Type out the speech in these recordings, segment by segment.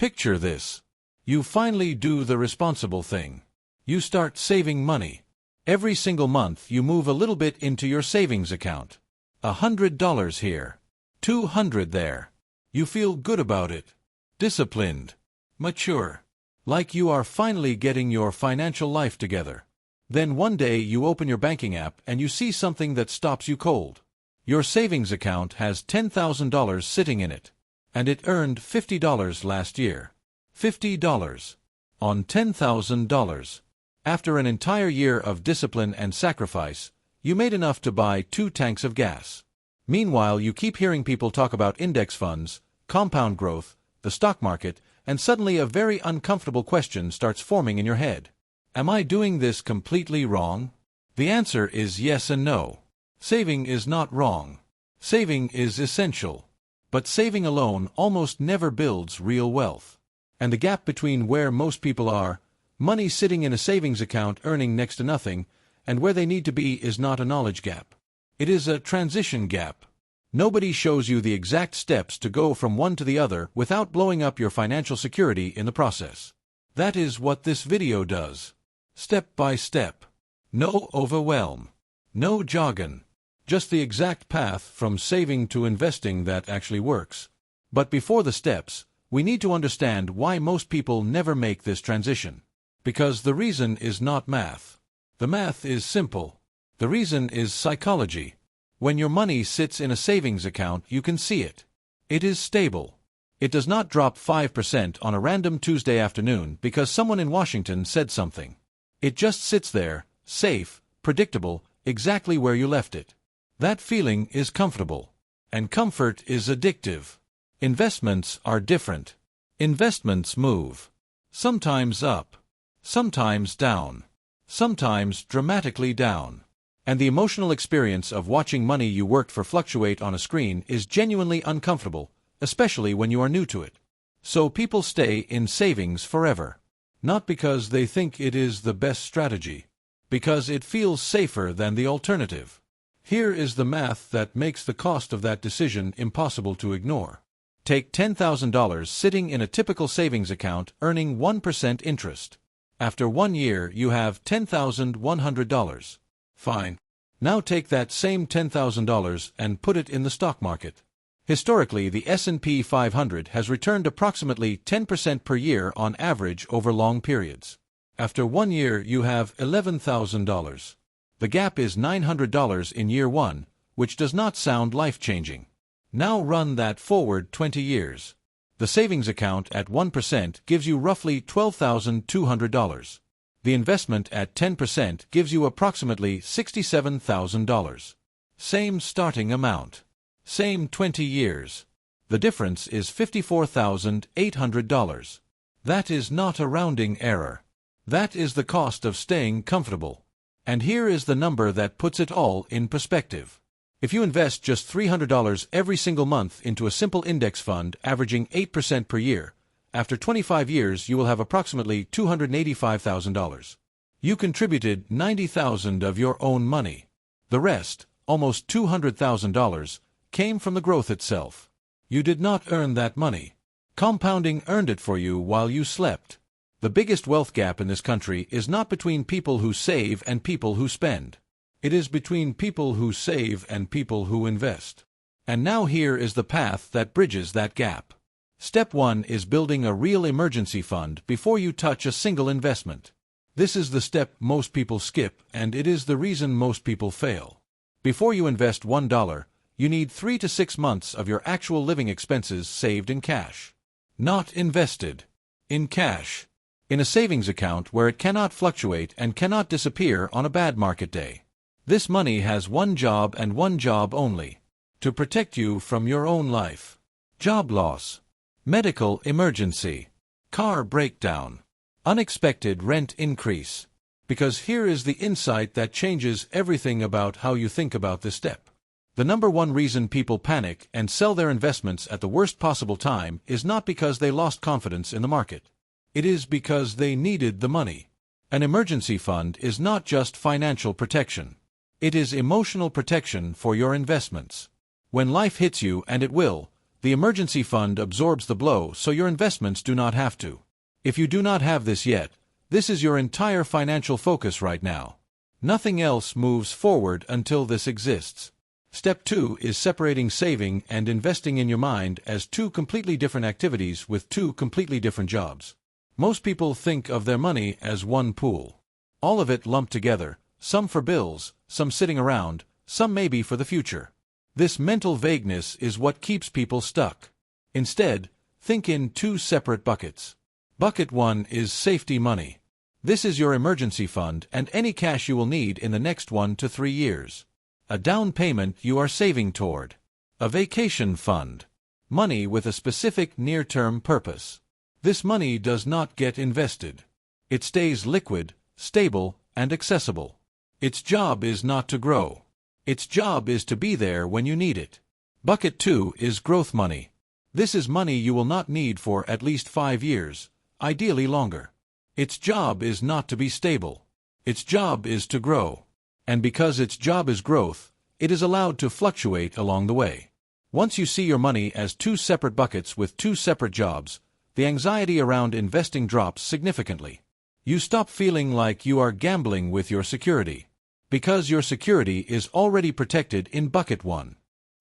Picture this. You finally do the responsible thing. You start saving money. Every single month you move a little bit into your savings account. $100 here. $200 there. You feel good about it. Disciplined. Mature. Like you are finally getting your financial life together. Then one day you open your banking app and you see something that stops you cold. Your savings account has $10,000 sitting in it. And it earned $50 last year. $50. On $10,000. After an entire year of discipline and sacrifice, you made enough to buy 2 tanks of gas. Meanwhile, you keep hearing people talk about index funds, compound growth, the stock market, and suddenly a very uncomfortable question starts forming in your head. Am I doing this completely wrong? The answer is yes and no. Saving is not wrong. Saving is essential. But saving alone almost never builds real wealth. And the gap between where most people are, money sitting in a savings account earning next to nothing, and where they need to be is not a knowledge gap. It is a transition gap. Nobody shows you the exact steps to go from one to the other without blowing up your financial security in the process. That is what this video does. Step by step. No overwhelm. No jargon. Just the exact path from saving to investing that actually works. But before the steps, we need to understand why most people never make this transition. Because the reason is not math. The math is simple. The reason is psychology. When your money sits in a savings account, you can see it. It is stable. It does not drop 5% on a random Tuesday afternoon because someone in Washington said something. It just sits there, safe, predictable, exactly where you left it. That feeling is comfortable. And comfort is addictive. Investments are different. Investments move. Sometimes up. Sometimes down. Sometimes dramatically down. And the emotional experience of watching money you worked for fluctuate on a screen is genuinely uncomfortable, especially when you are new to it. So people stay in savings forever. Not because they think it is the best strategy. Because it feels safer than the alternative. Here is the math that makes the cost of that decision impossible to ignore. Take $10,000 sitting in a typical savings account earning 1% interest. After 1 year, you have $10,100. Fine. Now take that same $10,000 and put it in the stock market. Historically, the S&P 500 has returned approximately 10% per year on average over long periods. After 1 year, you have $11,000. The gap is $900 in year 1, which does not sound life-changing. Now run that forward 20 years. The savings account at 1% gives you roughly $12,200. The investment at 10% gives you approximately $67,000. Same starting amount. Same 20 years. The difference is $54,800. That is not a rounding error. That is the cost of staying comfortable. And here is the number that puts it all in perspective. If you invest just $300 every single month into a simple index fund averaging 8% per year, after 25 years you will have approximately $285,000. You contributed $90,000 of your own money. The rest, almost $200,000, came from the growth itself. You did not earn that money. Compounding earned it for you while you slept. The biggest wealth gap in this country is not between people who save and people who spend. It is between people who save and people who invest. And now here is the path that bridges that gap. Step 1 is building a real emergency fund before you touch a single investment. This is the step most people skip, and it is the reason most people fail. Before you invest $1, you need 3 to 6 months of your actual living expenses saved in cash. Not invested. In cash. In a savings account where it cannot fluctuate and cannot disappear on a bad market day. This money has one job and one job only. To protect you from your own life. Job loss. Medical emergency. Car breakdown. Unexpected rent increase. Because here is the insight that changes everything about how you think about this step. The number one reason people panic and sell their investments at the worst possible time is not because they lost confidence in the market. It is because they needed the money. An emergency fund is not just financial protection. It is emotional protection for your investments. When life hits you, and it will, The emergency fund absorbs the blow so your investments do not have to. If you do not have this yet, this is your entire financial focus right now. Nothing else moves forward until this exists. Step 2 is separating saving and investing in your mind as two completely different activities with two completely different jobs. Most people think of their money as one pool. All of it lumped together, some for bills, some sitting around, some maybe for the future. This mental vagueness is what keeps people stuck. Instead, think in two separate buckets. Bucket 1 is safety money. This is your emergency fund and any cash you will need in the next 1 to 3 years. A down payment you are saving toward. A vacation fund. Money with a specific near-term purpose. This money does not get invested. It stays liquid, stable, and accessible. Its job is not to grow. Its job is to be there when you need it. Bucket 2 is growth money. This is money you will not need for at least 5 years, ideally longer. Its job is not to be stable. Its job is to grow. And because its job is growth, it is allowed to fluctuate along the way. Once you see your money as two separate buckets with two separate jobs, the anxiety around investing drops significantly. You stop feeling like you are gambling with your security, because your security is already protected in bucket 1.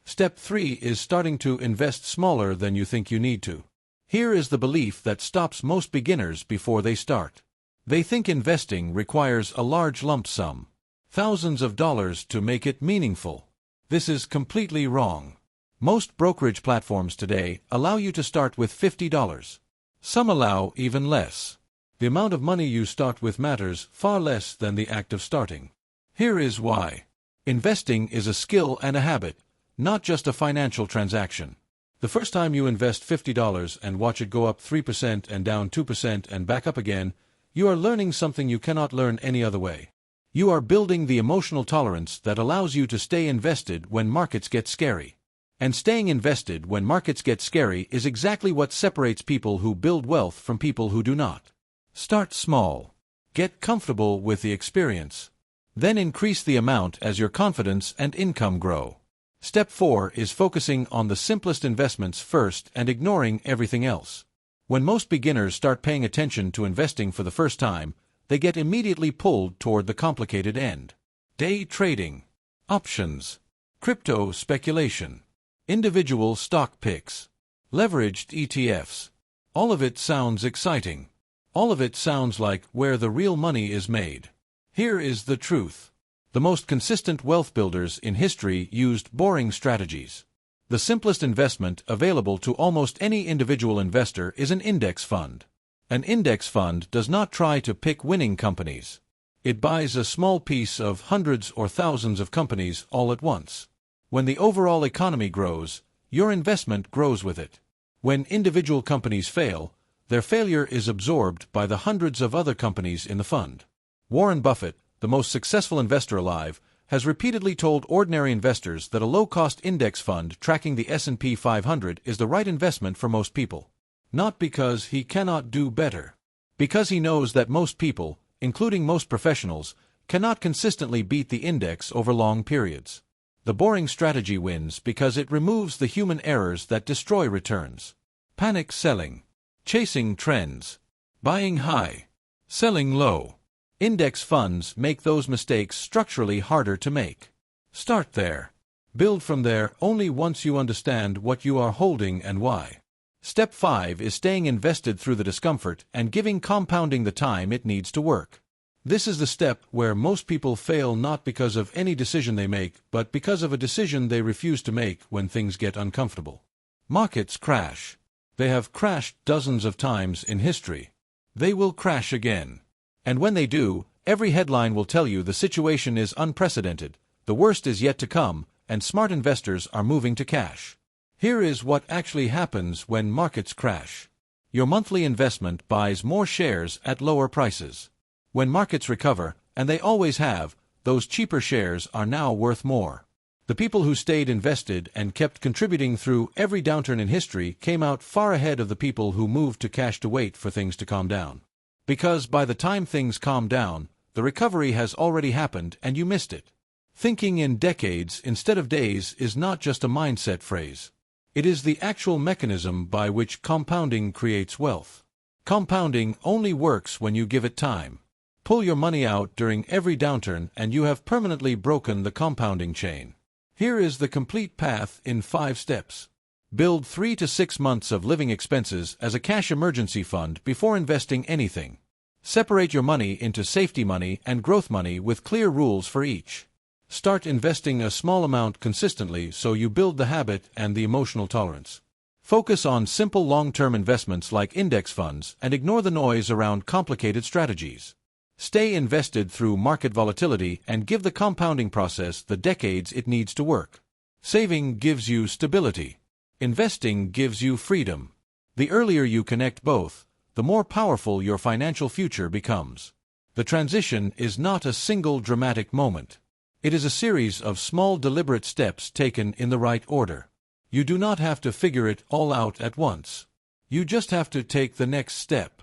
Step 3 is starting to invest smaller than you think you need to. Here is the belief that stops most beginners before they start. They think investing requires a large lump sum, thousands of dollars to make it meaningful. This is completely wrong. Most brokerage platforms today allow you to start with $50. Some allow even less. The amount of money you start with matters far less than the act of starting. Here is why. Investing is a skill and a habit, not just a financial transaction. The first time you invest $50 and watch it go up 3% and down 2% and back up again, you are learning something you cannot learn any other way. You are building the emotional tolerance that allows you to stay invested when markets get scary. And staying invested when markets get scary is exactly what separates people who build wealth from people who do not. Start small. Get comfortable with the experience. Then increase the amount as your confidence and income grow. Step 4 is focusing on the simplest investments first and ignoring everything else. When most beginners start paying attention to investing for the first time, they get immediately pulled toward the complicated end. Day trading, options, crypto speculation, individual stock picks, leveraged ETFs. All of it sounds exciting. All of it sounds like where the real money is made. Here is the truth. The most consistent wealth builders in history used boring strategies. The simplest investment available to almost any individual investor is an index fund. An index fund does not try to pick winning companies. It buys a small piece of hundreds or thousands of companies all at once. When the overall economy grows, your investment grows with it. When individual companies fail, their failure is absorbed by the hundreds of other companies in the fund. Warren Buffett, the most successful investor alive, has repeatedly told ordinary investors that a low-cost index fund tracking the S&P 500 is the right investment for most people. Not because he cannot do better. Because he knows that most people, including most professionals, cannot consistently beat the index over long periods. The boring strategy wins because it removes the human errors that destroy returns. Panic selling. Chasing trends. Buying high. Selling low. Index funds make those mistakes structurally harder to make. Start there. Build from there only once you understand what you are holding and why. Step 5 is staying invested through the discomfort and giving compounding the time it needs to work. This is the step where most people fail not because of any decision they make, but because of a decision they refuse to make when things get uncomfortable. Markets crash. They have crashed dozens of times in history. They will crash again. And when they do, every headline will tell you the situation is unprecedented, the worst is yet to come, and smart investors are moving to cash. Here is what actually happens when markets crash. Your monthly investment buys more shares at lower prices. When markets recover, and they always have, those cheaper shares are now worth more. The people who stayed invested and kept contributing through every downturn in history came out far ahead of the people who moved to cash to wait for things to calm down. Because by the time things calm down, the recovery has already happened and you missed it. Thinking in decades instead of days is not just a mindset phrase. It is the actual mechanism by which compounding creates wealth. Compounding only works when you give it time. Pull your money out during every downturn and you have permanently broken the compounding chain. Here is the complete path in 5 steps. Build 3 to 6 months of living expenses as a cash emergency fund before investing anything. Separate your money into safety money and growth money with clear rules for each. Start investing a small amount consistently so you build the habit and the emotional tolerance. Focus on simple long-term investments like index funds and ignore the noise around complicated strategies. Stay invested through market volatility and give the compounding process the decades it needs to work. Saving gives you stability. Investing gives you freedom. The earlier you connect both, the more powerful your financial future becomes. The transition is not a single dramatic moment. It is a series of small deliberate steps taken in the right order. You do not have to figure it all out at once. You just have to take the next step.